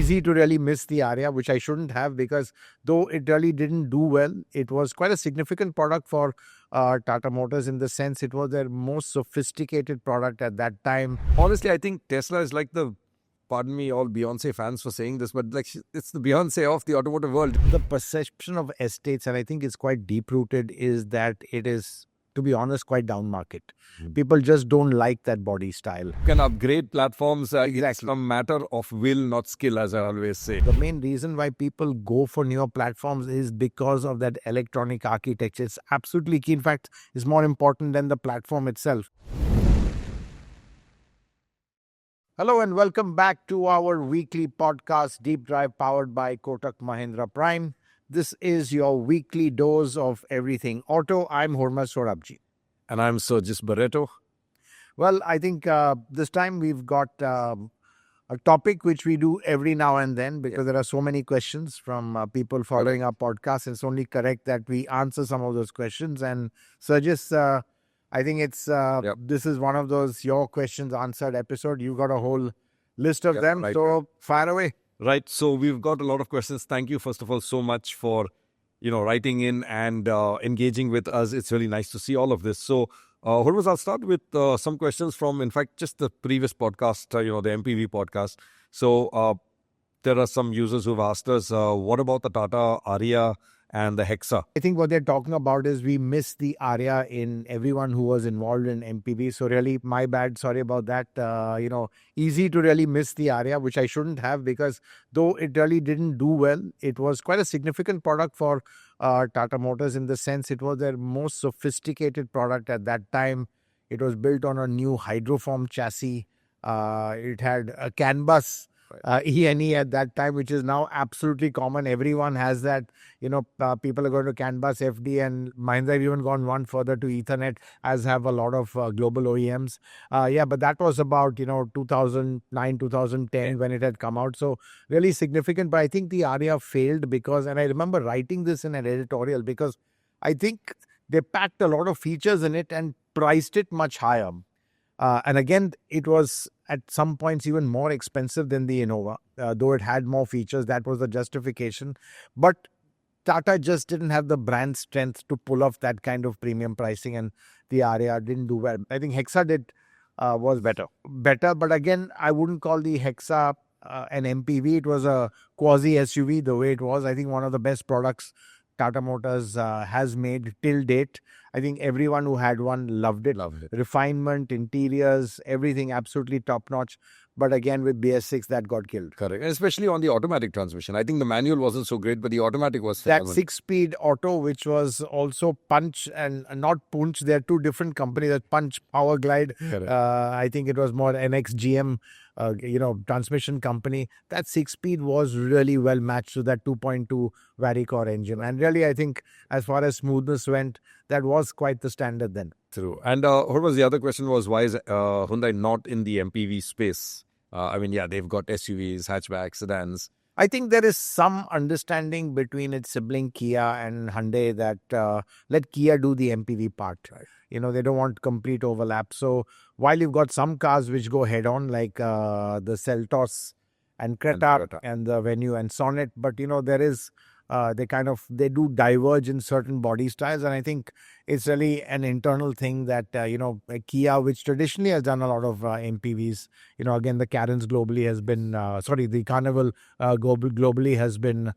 easy to really miss the Aria, which I shouldn't have, because though it really didn't do well, it was quite a significant product for Tata Motors, in the sense it was their most sophisticated product at that time. Honestly, I think Tesla is like the, pardon me, all Beyonce fans for saying this, but like it's the Beyonce of the automotive world. The perception of estates, and I think it's quite deep-rooted, is that it is, to be honest, quite down market. People just don't like that body style. You can upgrade platforms. Exactly. It's a matter of will, not skill, as I always say. The main reason why people go for newer platforms is because of that electronic architecture. It's absolutely key. In fact, it's more important than the platform itself. Hello and welcome back to our weekly podcast, Deep Drive, powered by Kotak Mahindra Prime. This is your weekly dose of everything auto. I'm Hormazd Sorabjee. And I'm Sergius Barretto. Well, I think this time we've got a topic which we do every now and then, because there are so many questions from people following our podcast. It's only correct that we answer some of those questions. And Sergius, I think it's this is one of those your questions answered episode. You got a whole list of them. Right. So fire away. Right. So we've got a lot of questions. Thank you, first of all, so much for, writing in and engaging with us. It's really nice to see all of this. So, Hormazd, I'll start with some questions from, in fact, just the previous podcast, the MPV podcast. So, there are some users who've asked us, what about the Tata Aria and the Hexa? I think what they're talking about is we miss the Aria in everyone who was involved in MPV. So really, my bad. Sorry about that. Easy to really miss the Aria, which I shouldn't have, because though it really didn't do well, it was quite a significant product for Tata Motors, in the sense it was their most sophisticated product at that time. It was built on a new hydroform chassis. It had a CAN-bus E&E at that time, which is now absolutely common. Everyone has that. People are going to CAN-bus, FD, and Mahindra have even gone one further to Ethernet, as have a lot of global OEMs. But that was about 2009, 2010 when it had come out. So really significant. But I think the Aria failed because, and I remember writing this in an editorial, because I think they packed a lot of features in it and priced it much higher. And again, it was at some points even more expensive than the Innova, though it had more features. That was the justification. But Tata just didn't have the brand strength to pull off that kind of premium pricing, and the Aria didn't do well. I think Hexa was better. But again, I wouldn't call the Hexa an MPV. It was a quasi SUV the way it was. I think one of the best products Tata Motors has made till date. I think everyone who had one loved it. Refinement, interiors, everything absolutely top notch. But again, with BS6, that got killed. Correct. And especially on the automatic transmission. I think the manual wasn't so great, but the automatic was that 6-speed auto, which was also Punch and not Punch. They're two different companies. That Punch Power Glide. I think it was more NXGM. Transmission company. That 6-speed was really well matched to that 2.2 Varicore engine. And really, I think as far as smoothness went, that was quite the standard then. True. And what was the other question was, why is Hyundai not in the MPV space? They've got SUVs, hatchbacks, sedans. I think there is some understanding between its sibling Kia and Hyundai that let Kia do the MPV part. Right. They don't want complete overlap. So while you've got some cars which go head on, like the Seltos and Creta and the Venue and Sonet, but there is they do diverge in certain body styles, and I think it's really an internal thing that Kia, which traditionally has done a lot of MPVs, again the Carens globally has been the Carnival globally has been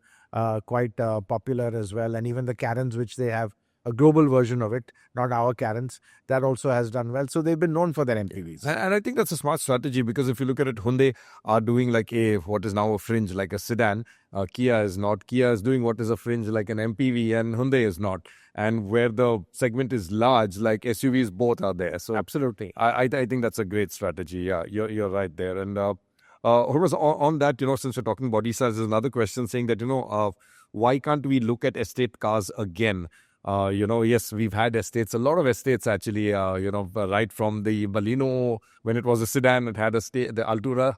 quite popular as well, and even the Carens, which they have a global version of it, not our Carens, that also has done well. So they've been known for their MPVs. And I think that's a smart strategy, because if you look at it, Hyundai are doing like what is now a fringe, like a sedan. Kia is not. Kia is doing what is a fringe, like an MPV, and Hyundai is not. And where the segment is large, like SUVs, both are there. So absolutely, I think that's a great strategy. Yeah, you're right there. And on that, since we're talking body size, there's another question saying that why can't we look at estate cars again? Yes, we've had estates, a lot of estates actually, right from the Baleno, when it was a sedan, it had the Altura,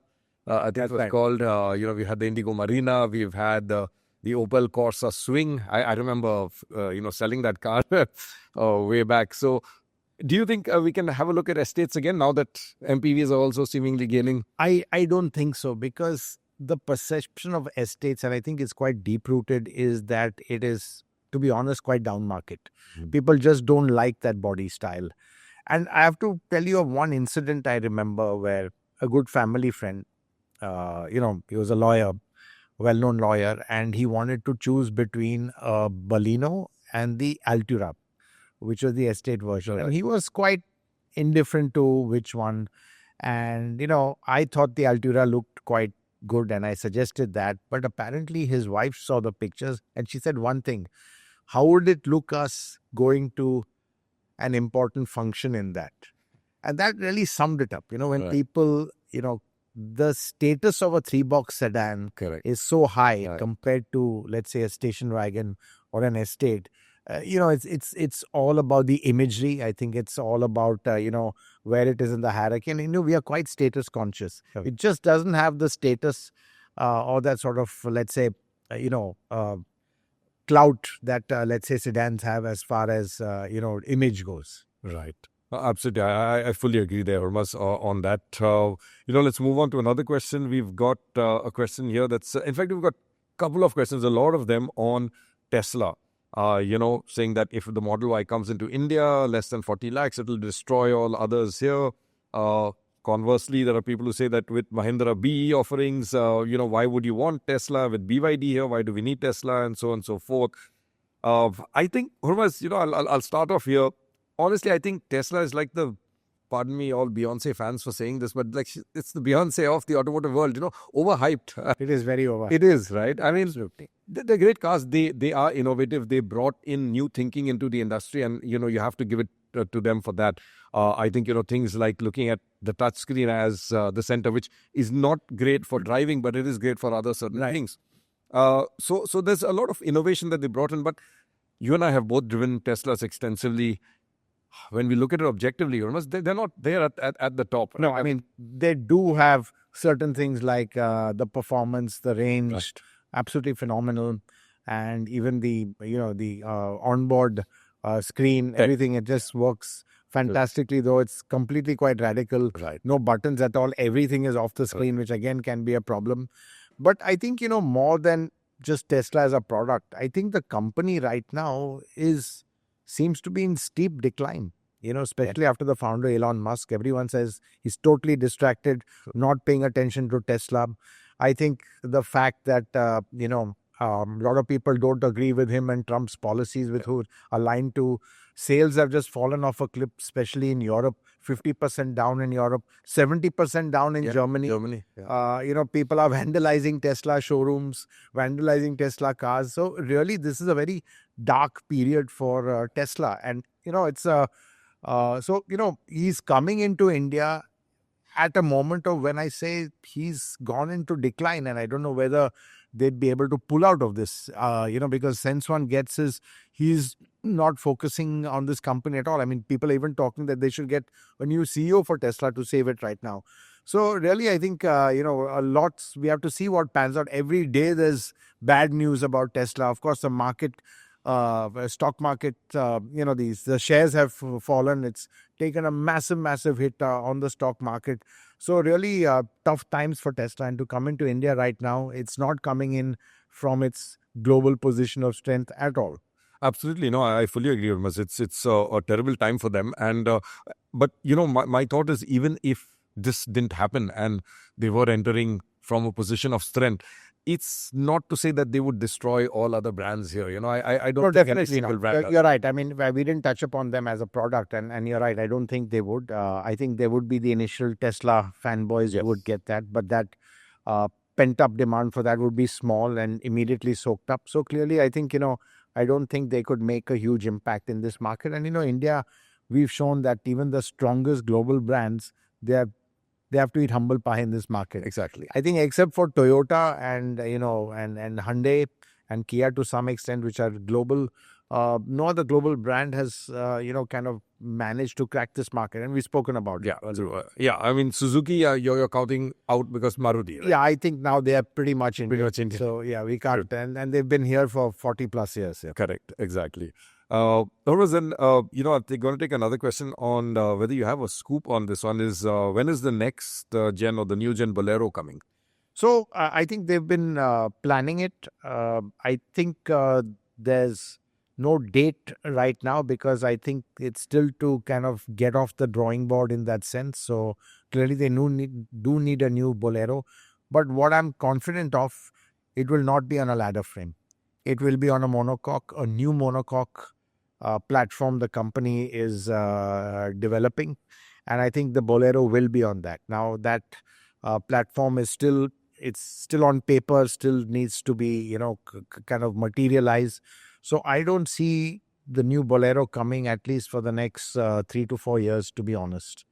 I think it was called, we had the Indigo Marina, we've had the Opel Corsa Swing. I remember, selling that car way back. So do you think we can have a look at estates again now that MPVs are also seemingly gaining? I don't think so, because the perception of estates, and I think it's quite deep-rooted, is that it is, to be honest, quite down market. People just don't like that body style. And I have to tell you of one incident I remember where a good family friend, he was a lawyer, well-known lawyer, and he wanted to choose between a Baleno and the Altura, which was the estate version. And he was quite indifferent to which one. And, I thought the Altura looked quite good and I suggested that. But apparently his wife saw the pictures and she said one thing: how would it look us going to an important function in that? And that really summed it up. When people, the status of a 3-box sedan is so high compared to, let's say, a station wagon or an estate. It's all about the imagery. I think it's all about, where it is in the hierarchy. And, we are quite status conscious. It just doesn't have the status or that sort of, let's say, clout that, let's say, sedans have as far as, image goes. Right. Absolutely. I fully agree there, Hormazd, on that. Let's move on to another question. We've got a question here that's, in fact, we've got a couple of questions, a lot of them on Tesla. Saying that if the Model Y comes into India, less than 40 lakhs, it will destroy all others here. Conversely, there are people who say that with Mahindra BE offerings, why would you want Tesla? With BYD here, why do we need Tesla? And so on and so forth. I think, Hormazd, I'll start off here. Honestly, I think Tesla is like pardon me, all Beyonce fans for saying this, but it's the Beyonce of the automotive world, overhyped. It is very overhyped. It is, right? I mean, they're great cars. They are innovative. They brought in new thinking into the industry, and, you have to give it to them for that. I think, things like looking at the touchscreen as the center, which is not great for driving, but it is great for other certain things. So there's a lot of innovation that they brought in, but you and I have both driven Teslas extensively. When we look at it objectively, they're not there at the top. No, I mean, they do have certain things like the performance, the range, absolutely phenomenal. And even the onboard screen, everything, it just works fantastically, though it's completely quite radical. No buttons at all. Everything is off the screen, which again can be a problem. But I think, more than just Tesla as a product, I think the company right now seems to be in steep decline, especially after the founder, Elon Musk. Everyone says he's totally distracted, not paying attention to Tesla. I think the fact that, a lot of people don't agree with him and Trump's policies with who aligned to sales have just fallen off a cliff, especially in Europe. 50% down in Europe, 70% down in Germany. People are vandalizing Tesla showrooms, vandalizing Tesla cars. So really, this is a very dark period for Tesla. And, he's coming into India at a moment of when I say he's gone into decline, and I don't know whether they'd be able to pull out of this, because sense one gets is he's not focusing on this company at all. I mean, people are even talking that they should get a new CEO for Tesla to save it right now. So really, I think, we have to see what pans out. Every day there's bad news about Tesla. Of course, the market, stock market, the shares have fallen. It's taken a massive hit on the stock market. So really tough times for Tesla. And to come into India right now, it's not coming in from its global position of strength at all. Absolutely. No, I fully agree, Hormazd. It's a terrible time for them. And but, my thought is, even if this didn't happen and they were entering from a position of strength, it's not to say that they would destroy all other brands here. I don't think any single brand does. You're right. I mean, we didn't touch upon them as a product, and you're right. I don't think they would. I think there would be the initial Tesla fanboys who would get that, but that pent-up demand for that would be small and immediately soaked up. So clearly, I think, I don't think they could make a huge impact in this market. And, India, we've shown that even the strongest global brands, they have to eat humble pie in this market. Exactly. I think except for Toyota and, and Hyundai and Kia to some extent, which are global, no other global brand has, kind of managed to crack this market. And we've spoken about it. Yeah. I mean, Suzuki, you're counting out because Maruti, right? Yeah, I think now they are pretty much Indian. Indian. So, yeah, we can't. And they've been here for 40 plus years. Yeah. Correct. Exactly. Hormazd, then, I'm going to take another question on whether you have a scoop on this one. When is the next gen or the new gen Bolero coming? So I think they've been planning it. I think there's no date right now because I think it's still to kind of get off the drawing board in that sense. So clearly they do need a new Bolero. But what I'm confident of, it will not be on a ladder frame. It will be on a monocoque, a new monocoque platform the company is developing. And I think the Bolero will be on that. Now that platform is still, it's still on paper, still needs to be, kind of materialized. So I don't see the new Bolero coming at least for the next 3 to 4 years, to be honest.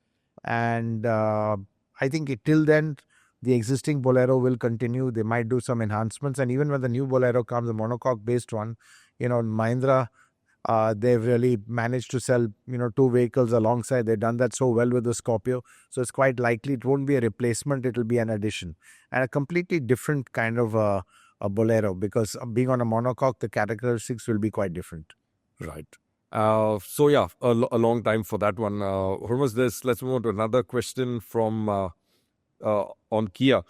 And I think till then, the existing Bolero will continue. They might do some enhancements. And even when the new Bolero comes, the monocoque based one, Mahindra, they've really managed to sell, two vehicles alongside. They've done that so well with the Scorpio. So it's quite likely it won't be a replacement. It'll be an addition and a completely different kind of a Bolero, because being on a monocoque, the characteristics will be quite different. Right. So yeah, a long time for that one. Hormazd, let's move on to another question from on Kia.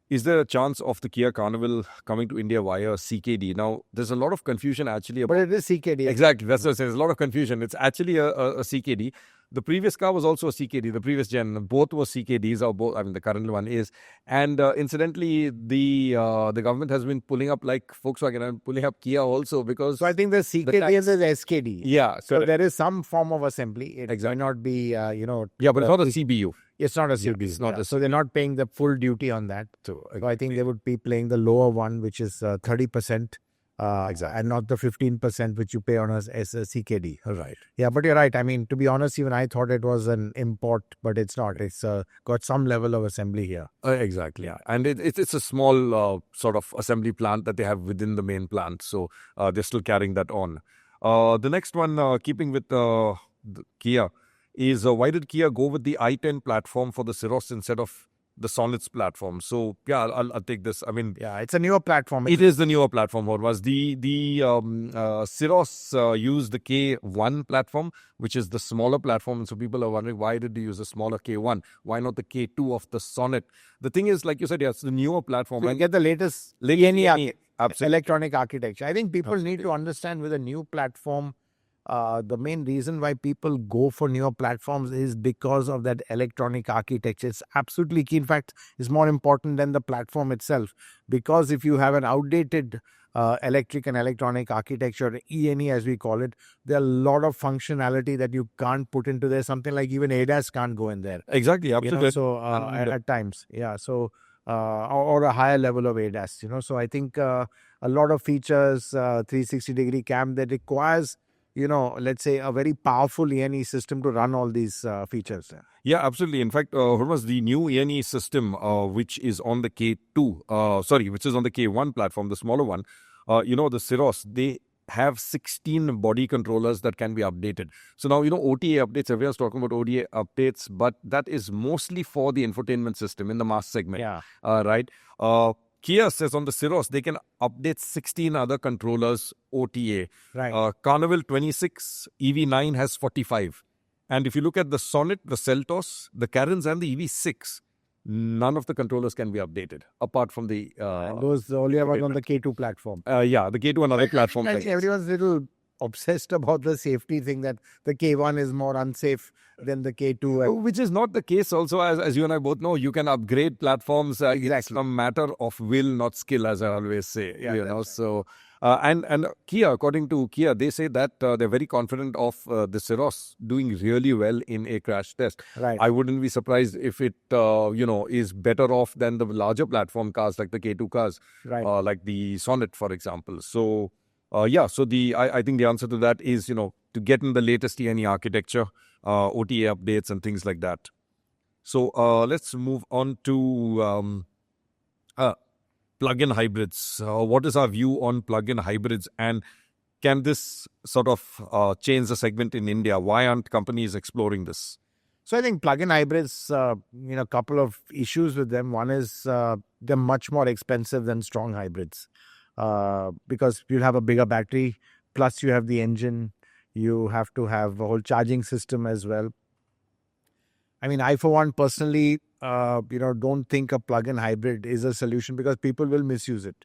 Is there a chance of the Kia Carnival coming to India via CKD? Now, there's a lot of confusion actually about... But it is CKD. Exactly. That's what I say. There's a lot of confusion. It's actually a CKD. The previous car was also a CKD. The previous gen, both were CKDs, or both. I mean, the current one is. And incidentally, the government has been pulling up, like Volkswagen, and pulling up Kia also, because... So I think there's CKD and there's SKD. Yeah. So there is some form of assembly. It Exactly. may not be, Yeah, but it's not a CBU. It's not a CBU. It's not So they're not paying the full duty on that. So I think they would be paying the lower one, which is 30%. Exactly. And not the 15% which you pay on as a CKD. Right. Yeah, but you're right. I mean, to be honest, even I thought it was an import, but it's not. It's got some level of assembly here. Exactly. Yeah. And it's a small sort of assembly plant that they have within the main plant. So they're still carrying that on. The next one, keeping with the Kia, is why did Kia go with the i10 platform for the Syros instead of the Sonet's platform? So yeah, I'll take this. I mean, yeah, it's a newer platform. It is the newer platform. Hormazd. The Syros used the K1 platform, which is the smaller platform. And so people are wondering, why did they use a smaller K1? Why not the K2 of the Sonet? The thing is, like you said, yeah, it's the newer platform. So you get the latest electronic architecture. I think people need to understand with a new platform, the main reason why people go for newer platforms is because of that electronic architecture. It's absolutely key. In fact, it's more important than the platform itself, because if you have an outdated electric and electronic architecture, ENE as we call it, there are a lot of functionality that you can't put into there. Something like even ADAS can't go in there. Exactly, absolutely. So at times, yeah. So or a higher level of ADAS. So I think a lot of features, 360-degree cam that requires, let's say a very powerful ENE system to run all these features. Yeah, absolutely. In fact, Hormazd, the new ENE system, which is on the K2, which is on the K1 platform, the smaller one, the Syros, they have 16 body controllers that can be updated. So now, OTA updates, everyone's talking about OTA updates, but that is mostly for the infotainment system in the mass segment. Yeah. Right. Kia says on the Syros, they can update 16 other controllers OTA. Right. Carnival 26, EV9 has 45. And if you look at the Sonet, the Seltos, the Karens and the EV6, none of the controllers can be updated apart from the... and those only are on the K2 platform. The K2 and other platform. Everyone's a little obsessed about the safety thing, that the K1 is more unsafe than the K2. Which is not the case also, as you and I both know. You can upgrade platforms. Exactly. It's a matter of will, not skill, as I always say. Right. So... and Kia, according to Kia, they say that they're very confident of the Syros doing really well in a crash test. Right. I wouldn't be surprised if it, is better off than the larger platform cars like the K2 cars, right. Like the Sonet, for example. So, I think the answer to that is, to get in the latest ENE architecture, OTA updates and things like that. So, let's move on to... plug-in hybrids. What is our view on plug-in hybrids, and can this sort of change the segment in India? Why aren't companies exploring this? So I think plug-in hybrids, a couple of issues with them. One is they're much more expensive than strong hybrids because you have a bigger battery, plus you have the engine. You have to have a whole charging system as well. I mean, I for one personally, don't think a plug-in hybrid is a solution because people will misuse it.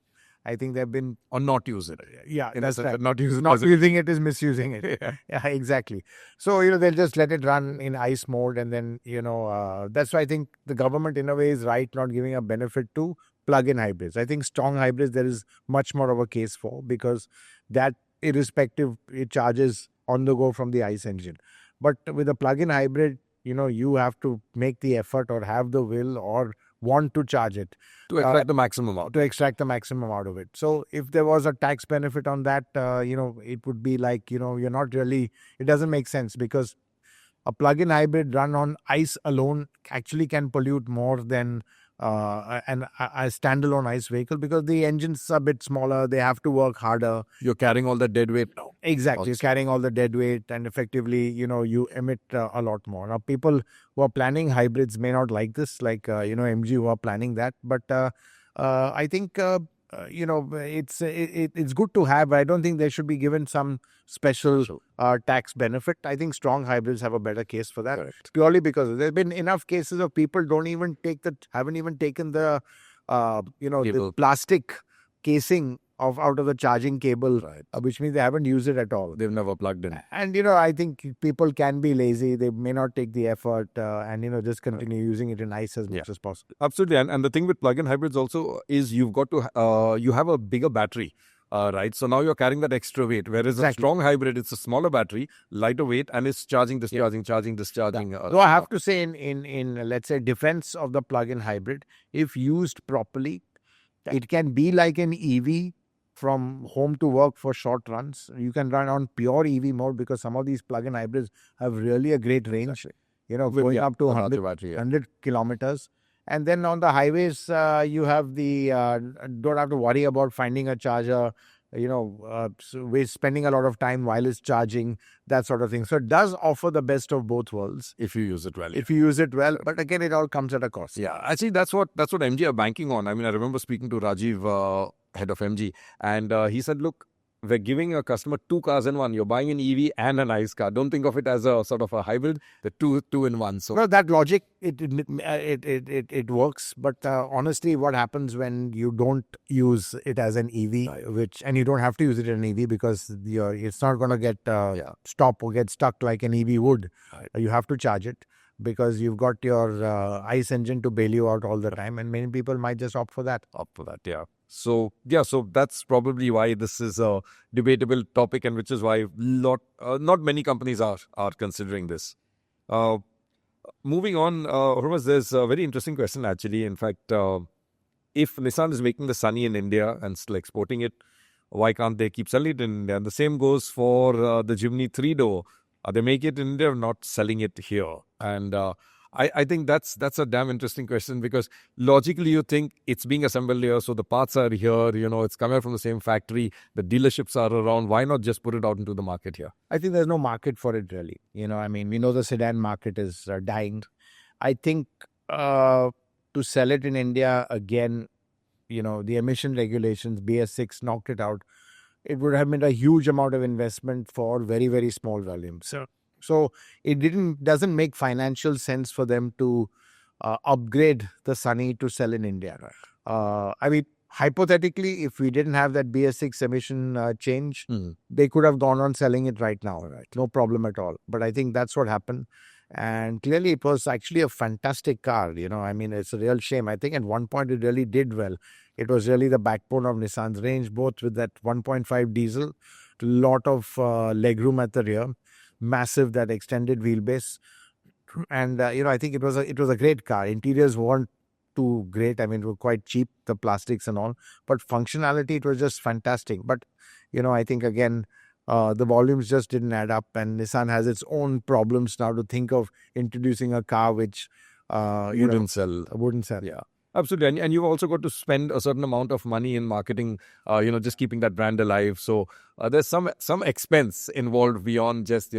I think they've been Or not use it. yeah, In that's the sense right. that not use it. Not using it is misusing it. Yeah. Yeah, exactly. So, they'll just let it run in ICE mode. And then, that's why I think the government in a way is right, not giving a benefit to plug-in hybrids. I think strong hybrids, there is much more of a case for because that irrespective, it charges on the go from the ICE engine. But with a plug-in hybrid, you have to make the effort or have the will or want to charge it To extract the maximum out. to extract the maximum out of it. So if there was a tax benefit on that, it would be like, you're not really, it doesn't make sense because a plug-in hybrid run on ICE alone actually can pollute more than a standalone ICE vehicle because the engines are a bit smaller. They have to work harder. You're carrying all the dead weight now. Exactly. You're Also. carrying all the dead weight and effectively, you emit a lot more. Now, people who are planning hybrids may not like this, like, MG who are planning that. But I think, it's good to have. I don't think they should be given some special tax benefit. I think strong hybrids have a better case for that. Correct. Purely because there have been enough cases of people haven't even taken the, the Cable. plastic casing out of the charging cable, Right. which means they haven't used it at all. They've never plugged in. And, I think people can be lazy. They may not take the effort and, just continue using it in ICE as much as possible. Absolutely. And the thing with plug-in hybrids also is you've got to, you have a bigger battery. Right. So now you're carrying that extra weight. Whereas a strong hybrid, it's a smaller battery, lighter weight, and it's charging, discharging, charging, discharging. Though I have to say, in let's say defense of the plug-in hybrid, if used properly, it can be like an EV from home to work for short runs. You can run on pure EV mode because some of these plug-in hybrids have really a great range. Going up to 100 kilometers. And then on the highways, you have don't have to worry about finding a charger, so we're spending a lot of time while it's charging, that sort of thing. So it does offer the best of both worlds. If you use it well. If you use it well. But again, it all comes at a cost. Yeah, actually, that's what MG are banking on. I mean, I remember speaking to Rajiv, head of MG, and he said, look, we're giving a customer two cars in one. You're buying an EV and an ICE car. Don't think of it as a sort of a hybrid. The two in one. So well, that logic it works. But honestly, what happens when you don't use it as an EV, and you don't have to use it as an EV because it's not going to get stop or get stuck like an EV would. Right. You have to charge it because you've got your ICE engine to bail you out all the time, and many people might just opt for that. Yeah. So that's probably why this is a debatable topic, and which is why not many companies are considering this. Moving on, Hormazd, there's a very interesting question actually. In fact, if Nissan is making the Sunny in India and still exporting it, why can't they keep selling it in India? And the same goes for the Jimny 3-door. They make it in India, not selling it here. And I think that's a damn interesting question because logically you think it's being assembled here, so the parts are here, it's coming out from the same factory, the dealerships are around. Why not just put it out into the market here? I think there's no market for it really. We know the sedan market is dying. I think to sell it in India again, the emission regulations, BS6 knocked it out. It would have been a huge amount of investment for very, very small volumes. So it doesn't make financial sense for them to upgrade the Sunny to sell in India. I mean, hypothetically, if we didn't have that BS6 emission change, they could have gone on selling it right now. Right? No problem at all. But I think that's what happened. And clearly, it was actually a fantastic car. It's a real shame. I think at one point it really did well. It was really the backbone of Nissan's range, both with that 1.5 diesel, lot of legroom at the rear, massive that extended wheelbase, and I think it was a great car. Interiors weren't too great. It was quite cheap, the plastics and all, but functionality, it was just fantastic. But I think again the volumes just didn't add up, and Nissan has its own problems now to think of introducing a car which wouldn't sell. Yeah. Absolutely. And you've also got to spend a certain amount of money in marketing, just keeping that brand alive. So there's some expense involved beyond just,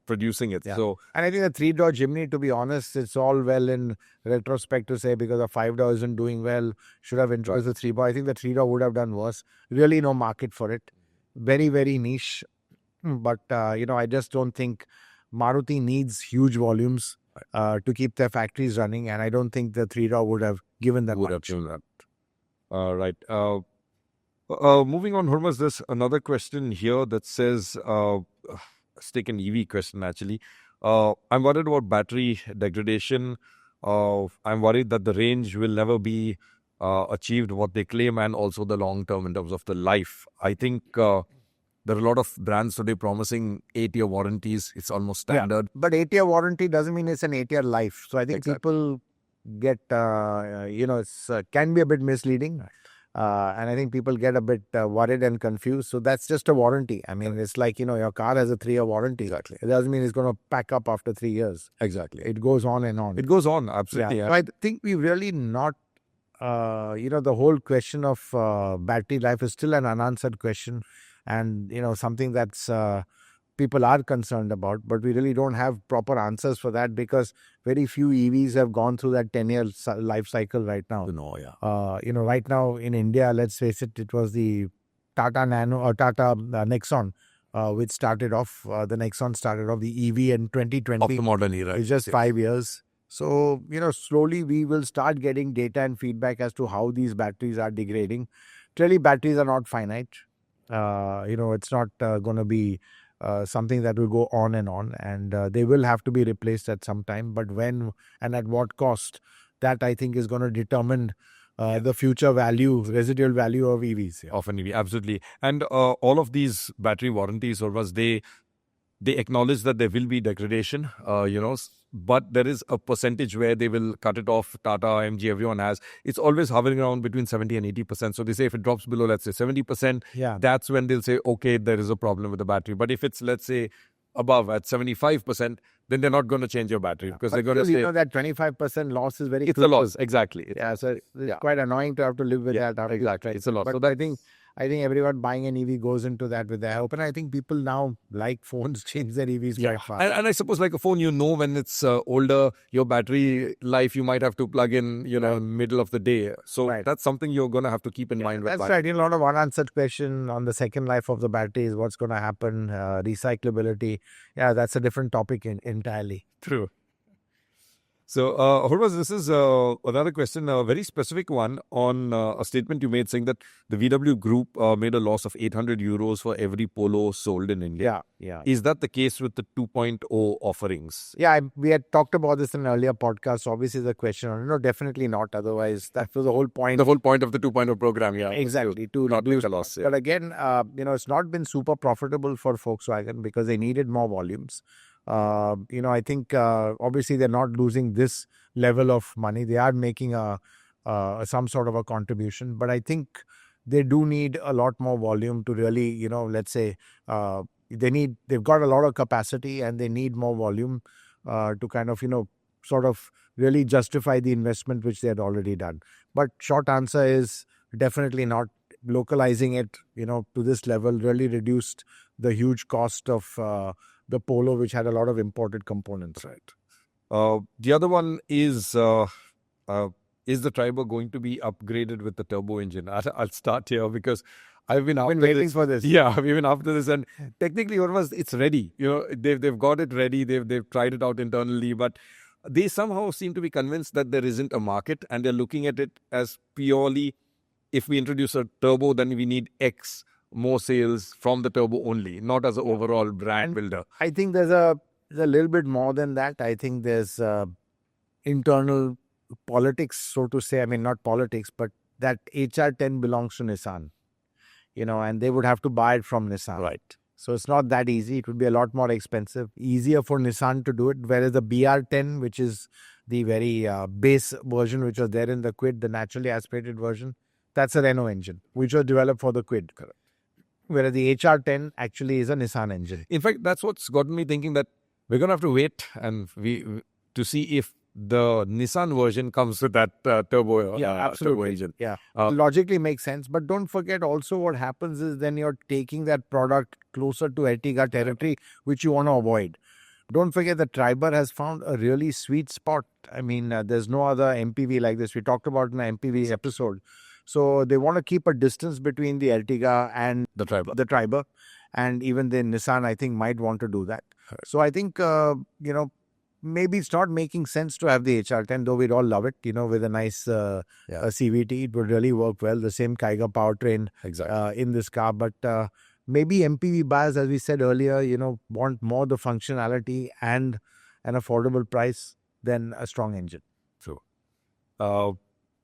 producing it. Yeah. So, and I think the 3-door Jimny, to be honest, it's all well in retrospect to say because the 5-door isn't doing well, should have introduced the 3-door. I think the 3-door would have done worse. Really no market for it. Very, very niche. But, I just don't think Maruti needs huge volumes to keep their factories running. And I don't think the 3-door would have given that Would have much. given that. Right. Moving on, Hormazd, there's another question here that says, let's take an EV question actually. I'm worried about battery degradation. I'm worried that the range will never be achieved what they claim, and also the long term in terms of the life. I think there are a lot of brands today promising 8-year warranties. It's almost standard. But 8-year warranty doesn't mean it's an 8-year life. So I think Exactly. people get, it's can be a bit misleading. And I think people get a bit worried and confused. So that's just a warranty. I mean, it's like, your car has a 3-year warranty. Exactly. It doesn't mean it's going to pack up after 3 years. Exactly. It goes on and on. It goes on, absolutely. So I think we really not, the whole question of battery life is still an unanswered question. And, something that's people are concerned about, but we really don't have proper answers for that because very few EVs have gone through that 10-year life cycle right now. No, yeah. Right now in India, let's face it, it was the Tata Nano or Tata Nexon, which started off, the Nexon started off the EV in 2020. Of the modern era. It's just 5 years. So, slowly we will start getting data and feedback as to how these batteries are degrading. Clearly, batteries are not finite. It's not going to be something that will go on, and they will have to be replaced at some time. But when and at what cost, that I think is going to determine the future value, residual value of EVs. Yeah. Of an EV, absolutely. And all of these battery warranties, or was they acknowledge that there will be degradation, but there is a percentage where they will cut it off. Tata, MG, everyone has. It's always hovering around between 70 and 80%. So they say if it drops below, let's say 70%, that's when they'll say, okay, there is a problem with the battery. But if it's, let's say, above at 75%, then they're not going to change your battery because they're going to say... that 25% loss is very... It's a loss, exactly. So it's quite annoying to have to live with that. Exactly, it's a loss. But I think everyone buying an EV goes into that with their hope. And I think people now, like phones, change their EVs quite fast. And I suppose like a phone, when it's older, your battery life, you might have to plug in, middle of the day. So that's something you're going to have to keep in mind. That's right. A lot of unanswered question on the second life of the batteries. What's going to happen? Recyclability. Yeah, that's a different topic entirely. True. So, Hormazd, this is another question, a very specific one on a statement you made saying that the VW Group made a loss of 800 euros for every Polo sold in India. Yeah. Is that the case with the 2.0 offerings? Yeah, we had talked about this in an earlier podcast. So obviously, the question, no, definitely not. Otherwise, that was the whole point. The whole point of the 2.0 program, Exactly. To not lose a loss. But again, it's not been super profitable for Volkswagen because they needed more volumes. I think obviously they're not losing this level of money. They are making some sort of a contribution, but I think they do need a lot more volume to really, let's say, they've got a lot of capacity and they need more volume to kind of, sort of really justify the investment which they had already done. But short answer is definitely not. Localizing it, to this level really reduced the huge cost of the Polo, which had a lot of imported components. Right. The other one is the Triber going to be upgraded with the turbo engine? I'll start here because I've been waiting for this. Yeah, we've been after this, and technically, it's ready. They've got it ready. They've tried it out internally, but they somehow seem to be convinced that there isn't a market, and they're looking at it as purely, if we introduce a turbo, then we need X more sales from the turbo only, not as an overall brand builder. I think there's a little bit more than that. I think there's internal politics, so to say. I mean, not politics, but that HR10 belongs to Nissan, and they would have to buy it from Nissan. Right. So it's not that easy. It would be a lot more expensive. Easier for Nissan to do it, whereas the BR10, which is the very base version, which was there in the Kwid, the naturally aspirated version, that's a Renault engine, which was developed for the Kwid. Correct. Whereas the HR10 actually is a Nissan engine. In fact, that's what's gotten me thinking that we're going to have to wait and to see if the Nissan version comes with that turbo, turbo engine. Yeah, logically makes sense. But don't forget also what happens is then you're taking that product closer to Ertiga territory, which you want to avoid. Don't forget the Triber has found a really sweet spot. I mean, there's no other MPV like this. We talked about in the MPV episode. So they want to keep a distance between the Ertiga and the Triber. And even the Nissan, I think, might want to do that. So I think, maybe it's not making sense to have the HR10, though we'd all love it, with a nice CVT. It would really work well. The same Kiger powertrain in this car. But maybe MPV buyers, as we said earlier, want more the functionality and an affordable price than a strong engine. True.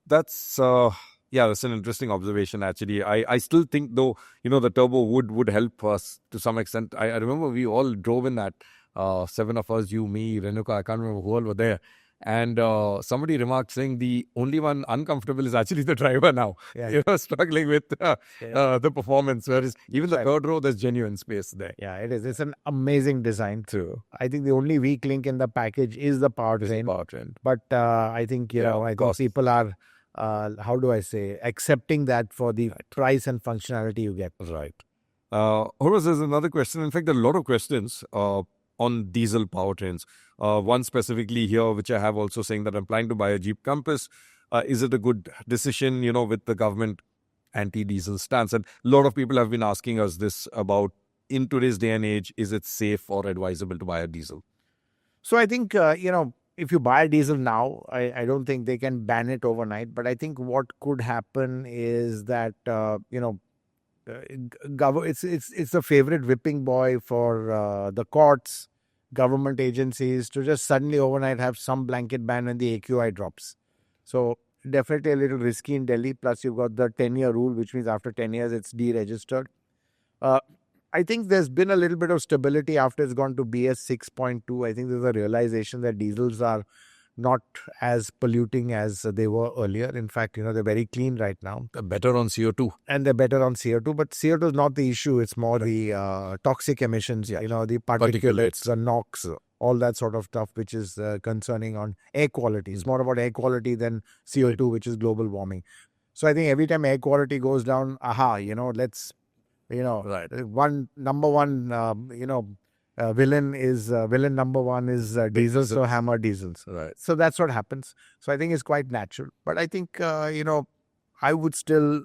That's an interesting observation, actually. I still think, though, the turbo would help us to some extent. I remember we all drove in that, 7 of us, you, me, Renuka, I can't remember who all were there. And somebody remarked saying the only one uncomfortable is actually the driver now. Struggling with the performance. Whereas even the third row, there's genuine space there. Yeah, it is. It's an amazing design too. I think the only weak link in the package is the powertrain. But I think, I think people are, how do I say, accepting that for the price and functionality you get. Right. Hormazd, there's another question. In fact, there are a lot of questions on diesel powertrains. One specifically here, which I have also saying that I'm planning to buy a Jeep Compass. Is it a good decision, with the government anti-diesel stance? And a lot of people have been asking us this about, in today's day and age, is it safe or advisable to buy a diesel? So I think, if you buy a diesel now, I don't think they can ban it overnight. But I think what could happen is that, it's a favorite whipping boy for the courts, government agencies to just suddenly overnight have some blanket ban when the AQI drops. So definitely a little risky in Delhi. Plus you've got the 10-year rule, which means after 10 years it's deregistered. I think there's been a little bit of stability after it's gone to BS 6.2. I think there's a realization that diesels are not as polluting as they were earlier. In fact, they're very clean right now. They're better on CO2. And they're better on CO2. But CO2 is not the issue. It's more the toxic emissions, the particulates, the NOx, all that sort of stuff, which is concerning on air quality. It's more about air quality than CO2, which is global warming. So I think every time air quality goes down, let's, villain number one is diesels, so hammer diesels. Right. So that's what happens. So I think it's quite natural. But I think, I would still,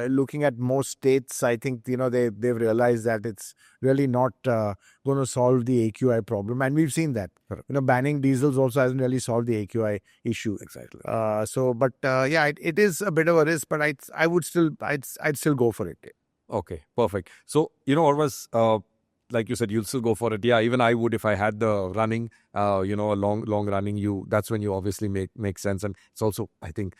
looking at most states, I think, they've realized that it's really not going to solve the AQI problem. And we've seen that. Banning diesels also hasn't really solved the AQI issue. Exactly. It is a bit of a risk, but I'd still go for it. Okay, perfect. So, Hormazd, like you said, you'll still go for it. Yeah, even I would if I had the running, a long running. That's when you obviously make sense. And it's also, I think,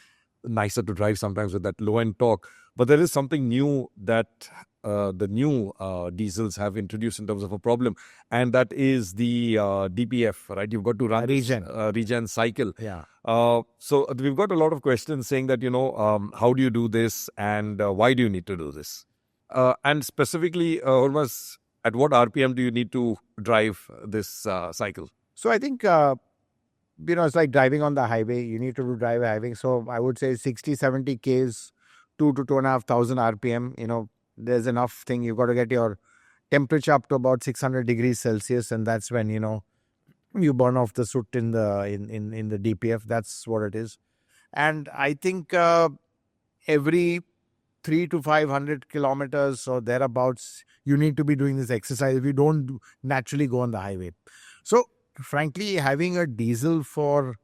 nicer to drive sometimes with that low-end torque. But there is something new that the new diesels have introduced in terms of a problem. And that is the DPF, right? You've got to run regen cycle. Yeah. So we've got a lot of questions saying that, how do you do this and why do you need to do this? And specifically, Hormazd, at what RPM do you need to drive this cycle? So I think, it's like driving on the highway. You need to drive a highway. So I would say 60, 70 Ks, 2 to 2,500 RPM. There's enough thing. You've got to get your temperature up to about 600 degrees Celsius. And that's when, you burn off the soot in the DPF. That's what it is. And I think every 3 to 500 kilometers or thereabouts, you need to be doing this exercise if you don't naturally go on the highway. So, frankly, having a diesel for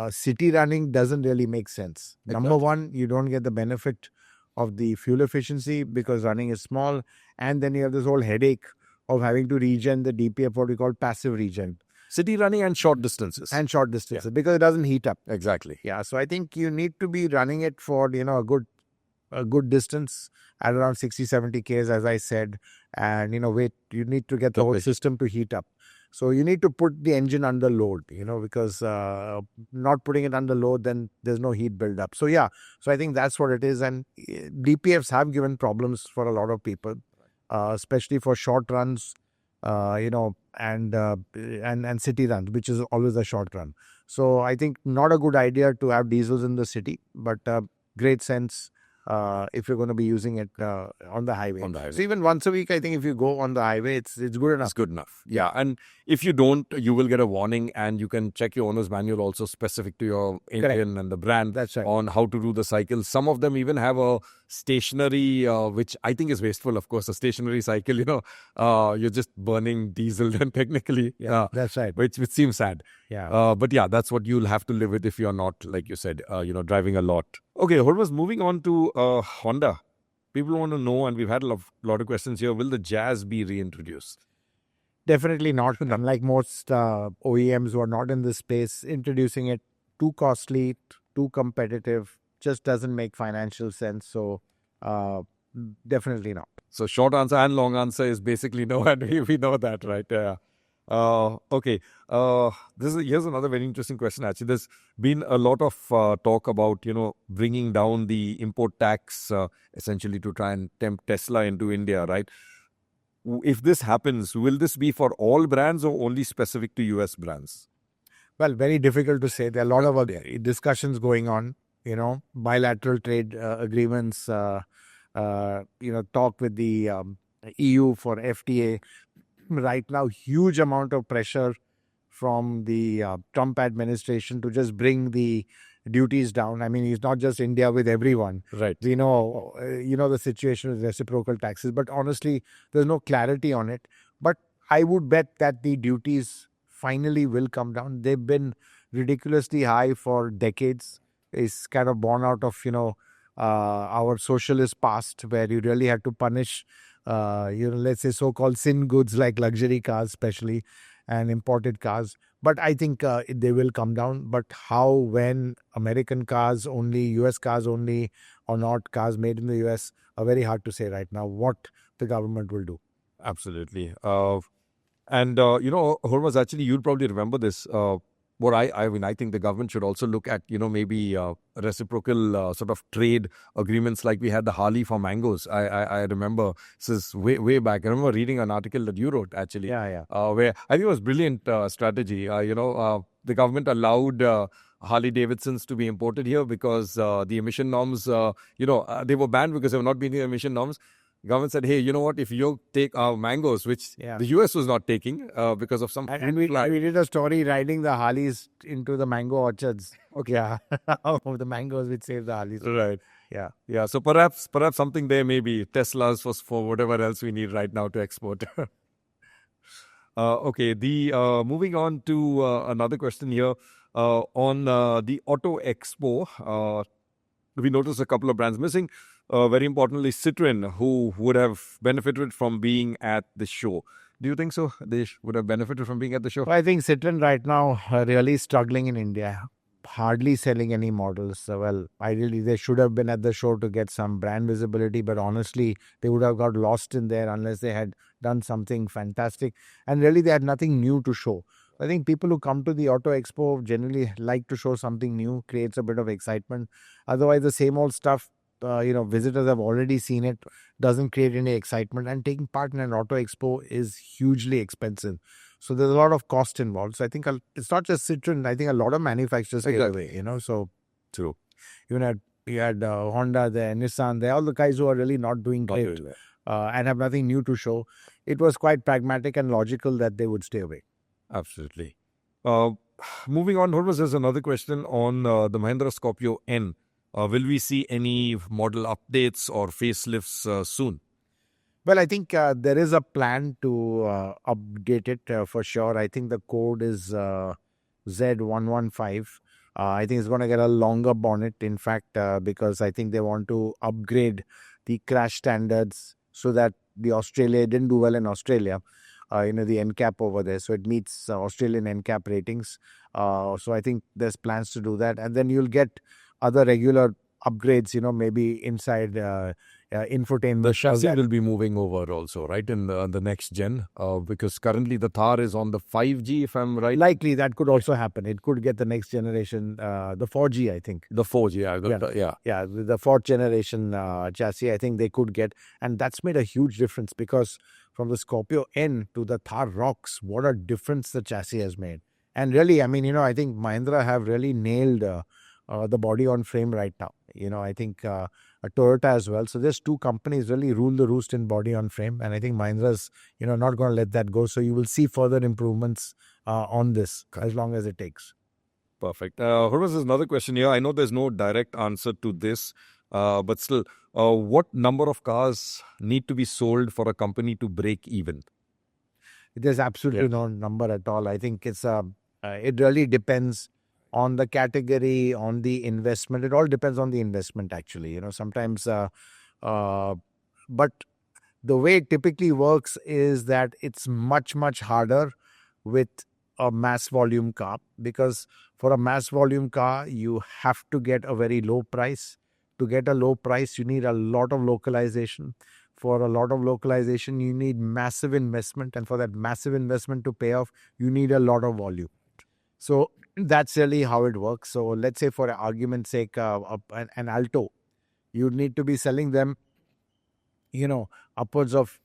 city running doesn't really make sense. Exactly. Number one, you don't get the benefit of the fuel efficiency because running is small. And then you have this whole headache of having to regen the DPF, what we call passive regen. City running and short distances. Because it doesn't heat up. Exactly. Yeah, so I think you need to be running it for, a good distance at around 60, 70 Ks, as I said. And, you need to get the whole system to heat up. So you need to put the engine under load, because not putting it under load, then there's no heat buildup. So, so I think that's what it is. And DPFs have given problems for a lot of people, especially for short runs, and city runs, which is always a short run. So I think not a good idea to have diesels in the city, but great sense if you're going to be using it on the highway. On the highway. So even once a week, I think if you go on the highway, it's good enough. It's good enough. Yeah. And if you don't, you will get a warning, and you can check your owner's manual also specific to your engine and the brand. That's right. On how to do the cycle. Some of them even have a stationary, which I think is wasteful, of course, a stationary cycle, you're just burning diesel then technically. Yeah, that's right. Which seems sad. Yeah. But yeah, that's what you'll have to live with if you're not, like you said, driving a lot. Okay, Hormazd, moving on to Honda. People want to know, and we've had a lot of questions here, will the Jazz be reintroduced? Definitely not. Unlike most OEMs who are not in this space, introducing it too costly, too competitive, just doesn't make financial sense. So definitely not. So short answer and long answer is basically no, and we know that, right? Okay. Here's another very interesting question. Actually, there's been a lot of talk about bringing down the import tax essentially to try and tempt Tesla into India, right? If this happens, will this be for all brands or only specific to US brands? Well, very difficult to say. There are a lot of discussions going on. Bilateral trade agreements. Talk with the EU for FTA. Right now, huge amount of pressure from the Trump administration to just bring the duties down. I mean, it's not just India, with everyone. Right. We know, the situation with reciprocal taxes, but honestly, there's no clarity on it. But I would bet that the duties finally will come down. They've been ridiculously high for decades. It's kind of born out of, our socialist past, where you really had to punish let's say so-called sin goods like luxury cars especially, and imported cars. But I think they will come down. But how, when, American cars only, US cars only, or not, cars made in the US, are very hard to say right now what the government will do. Absolutely. Hormazd, actually, you'll probably remember this. I think the government should also look at, maybe reciprocal sort of trade agreements like we had the Harley for mangoes. I remember, this is way back. I remember reading an article that you wrote, actually. Yeah. Where I think it was brilliant strategy. The government allowed Harley Davidsons to be imported here because the emission norms, they were banned because they were not meeting the emission norms. Government said, hey, you know what, if you take our mangoes, which the US was not taking because of some... And we did a story riding the Harleys into the mango orchards. Okay, yeah. Of the mangoes which saved the Harleys. Right. Yeah. So perhaps something there may be Teslas for whatever else we need right now to export. Okay, moving on to another question here. On the Auto Expo, we noticed a couple of brands missing. Very importantly, Citroen, who would have benefited from being at the show. Do you think so? They would have benefited from being at the show? Well, I think Citroen right now are really struggling in India. Hardly selling any models. Well, ideally, they should have been at the show to get some brand visibility, but honestly, they would have got lost in there unless they had done something fantastic. And really, they had nothing new to show. I think people who come to the Auto Expo generally like to show something new, creates a bit of excitement. Otherwise, the same old stuff, visitors have already seen it, doesn't create any excitement. And taking part in an Auto Expo is hugely expensive. So there's a lot of cost involved. So I think it's not just Citroen. I think a lot of manufacturers stay away, so true. You had Honda there, Nissan there, all the guys who are really not doing great and have nothing new to show. It was quite pragmatic and logical that they would stay away. Absolutely. Moving on, Hormazd, there's another question on the Mahindra Scorpio-N. Will we see any model updates or facelifts soon? Well, I think there is a plan to update it for sure. I think the code is Z115. I think it's going to get a longer bonnet, in fact, because I think they want to upgrade the crash standards so that Australia didn't do well in Australia. The NCAP over there. So it meets Australian NCAP ratings. So I think there's plans to do that. And then you'll get other regular upgrades, maybe inside infotainment. The chassis will be moving over also, right, in the next gen, because currently the Thar is on the 5G, if I'm right. Likely that could also happen. It could get the next generation, the 4G, I think. The 4G, yeah. The fourth generation chassis, I think they could get. And that's made a huge difference because from the Scorpio-N to the Thar Rocks, what a difference the chassis has made. And really, I think Mahindra have really nailed the body on frame right now. I think a Toyota as well. So there's two companies really rule the roost in body on frame, and I think Mahindra's not going to let that go. So you will see further improvements on this as long as it takes. Perfect. Hormazd, there's another question here. I know there's no direct answer to this, but still, what number of cars need to be sold for a company to break even? There's absolutely no number at all. I think it really depends on the category, on the investment. It all depends on the investment, actually. Sometimes, but the way it typically works is that it's much, much harder with a mass volume car, because for a mass volume car, you have to get a very low price. To get a low price, you need a lot of localization. For a lot of localization, you need massive investment. And for that massive investment to pay off, you need a lot of volume. So that's really how it works. So let's say, for argument's sake, an Alto, you need to be selling them, upwards of,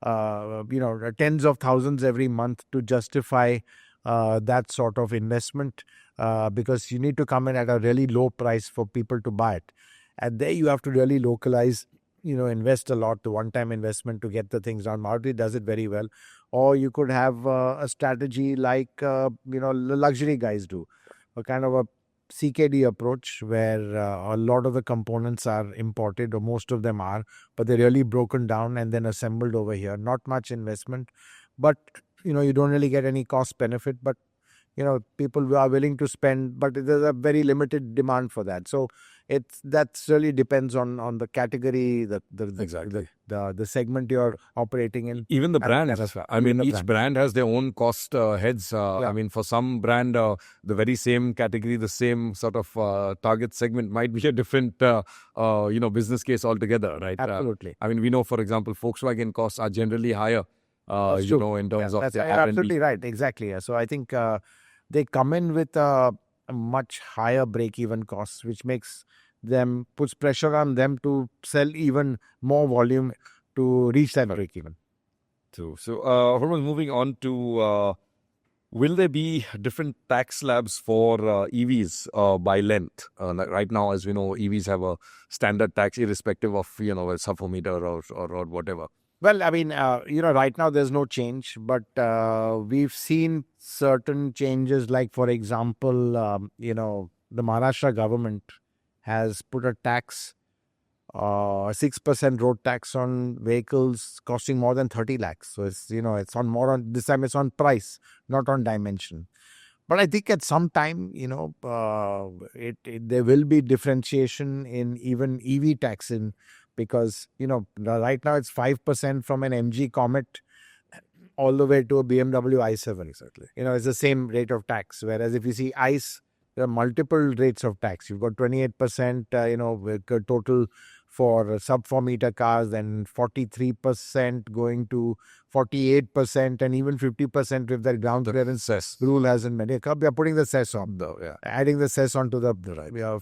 tens of thousands every month to justify that sort of investment, because you need to come in at a really low price for people to buy it. And there you have to really localize, invest a lot, the one-time investment to get the things done. Maruti does it very well. Or you could have a strategy like, the luxury guys do, a kind of a CKD approach where a lot of the components are imported, or most of them are, but they're really broken down and then assembled over here. Not much investment, but, you don't really get any cost benefit, but people are willing to spend, but there's a very limited demand for that. So that really depends on the category, the segment you're operating in. Even the brands. I mean, each brand has their own cost heads. I mean, for some brand, the very same category, the same sort of target segment might be a different, business case altogether, right? Absolutely. I mean, we know, for example, Volkswagen costs are generally higher, in terms of their R&D. Absolutely right. Exactly. So I think they come in with a much higher break-even costs, which puts pressure on them to sell even more volume to reach that break-even. So, Hormazd, moving on to, will there be different tax slabs for EVs by length? Right now, as we know, EVs have a standard tax irrespective of, a sub-4-meter or whatever. Well, I mean, right now there's no change, but we've seen certain changes. Like, for example, the Maharashtra government has put a tax, 6% road tax on vehicles costing more than 30 lakhs. So it's, this time it's on price, not on dimension. But I think at some time, there will be differentiation in even EV taxing. Because, right now it's 5% from an MG Comet all the way to a BMW i7. Exactly. It's the same rate of tax. Whereas if you see ICE, there are multiple rates of tax. You've got 28%, with total for sub-4-meter cars, then 43% going to 48%, and even 50% if the ground clearance cess rule hasn't made. We are putting the cess on, adding the cess onto the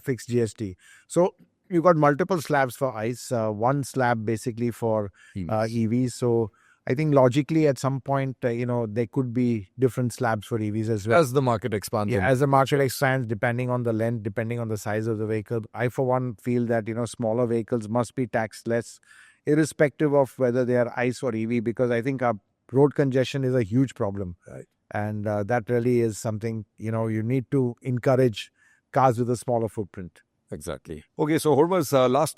fixed GST. So you've got multiple slabs for ICE, one slab basically for EVs. So I think logically at some point, there could be different slabs for EVs as well. As the market expands. Yeah, as the market expands, depending on the length, depending on the size of the vehicle. I, for one, feel that, smaller vehicles must be taxed less, irrespective of whether they are ICE or EV, because I think our road congestion is a huge problem. Right. And that really is something, you need to encourage cars with a smaller footprint. Exactly. Okay, so Hormazd, last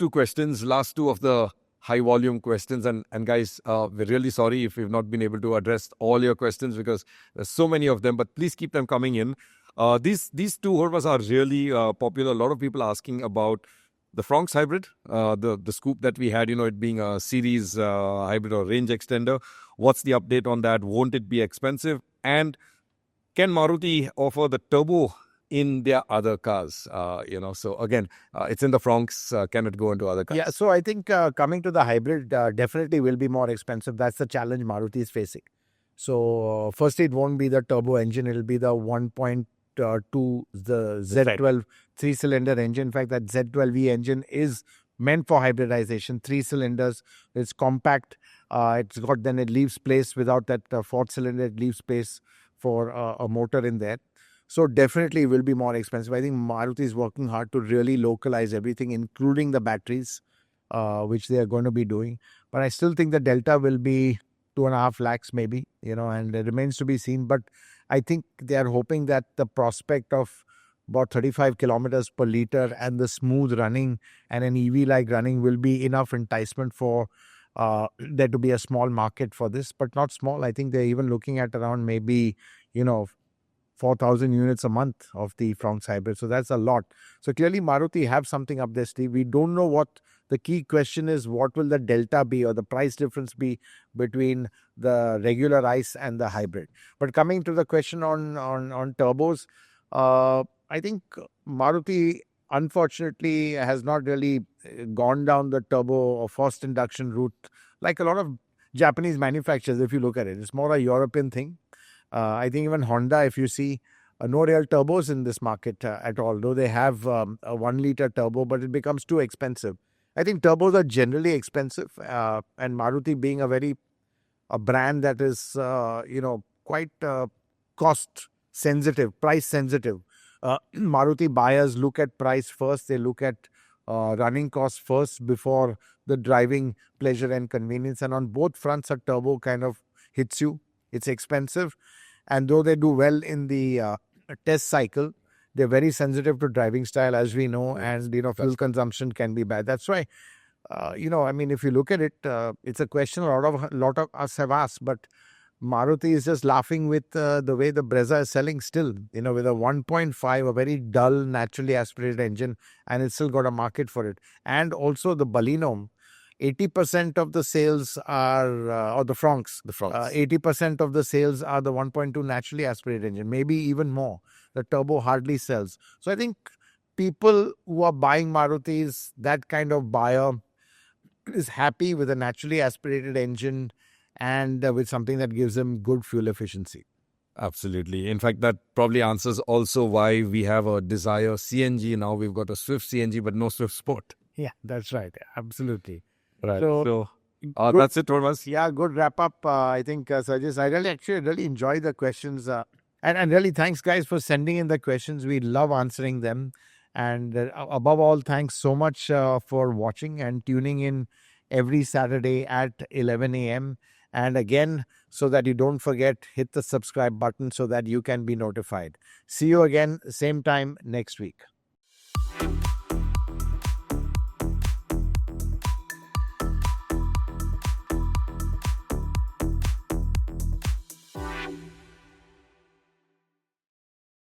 two of the high volume questions. And guys, we're really sorry if we've not been able to address all your questions because there's so many of them, but please keep them coming in. These two Hormazd are really popular. A lot of people asking about the Fronx hybrid, the scoop that we had, it being a series hybrid or range extender. What's the update on that? Won't it be expensive? And can Maruti offer the turbo in their other cars? So again, it's in the Fronx. Can it go into other cars? Yeah, so I think coming to the hybrid definitely will be more expensive. That's the challenge Maruti is facing. So firstly, it won't be the turbo engine. It'll be the 1.2, the Z12 three-cylinder engine. In fact, that Z12E engine is meant for hybridization. 3 cylinders. It's compact. It leaves space without that fourth cylinder. It leaves space for a motor in there. So definitely it will be more expensive. I think Maruti is working hard to really localize everything, including the batteries, which they are going to be doing. But I still think the Delta will be 2.5 lakhs maybe, and it remains to be seen. But I think they are hoping that the prospect of about 35 kilometers per liter and the smooth running and an EV-like running will be enough enticement for there to be a small market for this, but not small. I think they're even looking at around maybe, 4,000 units a month of the Fronx hybrid. So that's a lot. So clearly Maruti have something up their sleeve. We don't know what the key question is. What will the delta be or the price difference be between the regular ICE and the hybrid? But coming to the question on turbos, I think Maruti unfortunately has not really gone down the turbo or forced induction route like a lot of Japanese manufacturers. If you look at it, it's more a European thing. I think even Honda, if you see, no real turbos in this market at all, though they have a 1 liter turbo, but it becomes too expensive. I think turbos are generally expensive, and Maruti being a brand that is, quite cost sensitive, price sensitive. Maruti buyers look at price first. They look at running costs first before the driving pleasure and convenience. And on both fronts, a turbo kind of hits you. It's expensive. And though they do well in the test cycle, they're very sensitive to driving style, as we know, and fuel consumption can be bad. That's why, if you look at it, it's a question a lot of us have asked, but Maruti is just laughing with the way the Brezza is selling still, with a 1.5, a very dull, naturally aspirated engine, and it's still got a market for it. And also the Baleno, 80% of the sales are, or the Fronx, 80% of the sales are the 1.2 naturally aspirated engine, maybe even more. The turbo hardly sells. So I think people who are buying Marutis, that kind of buyer is happy with a naturally aspirated engine and with something that gives them good fuel efficiency. Absolutely. In fact, that probably answers also why we have a Desire CNG. Now we've got a Swift CNG, but no Swift Sport. Yeah, that's right. Absolutely. Right. So that's it, Hormazd. Yeah, good wrap up. I think, Sergius, I really enjoy the questions. And really, thanks, guys, for sending in the questions. We love answering them. And above all, thanks so much for watching and tuning in every Saturday at 11 a.m. And again, so that you don't forget, hit the subscribe button so that you can be notified. See you again, same time next week.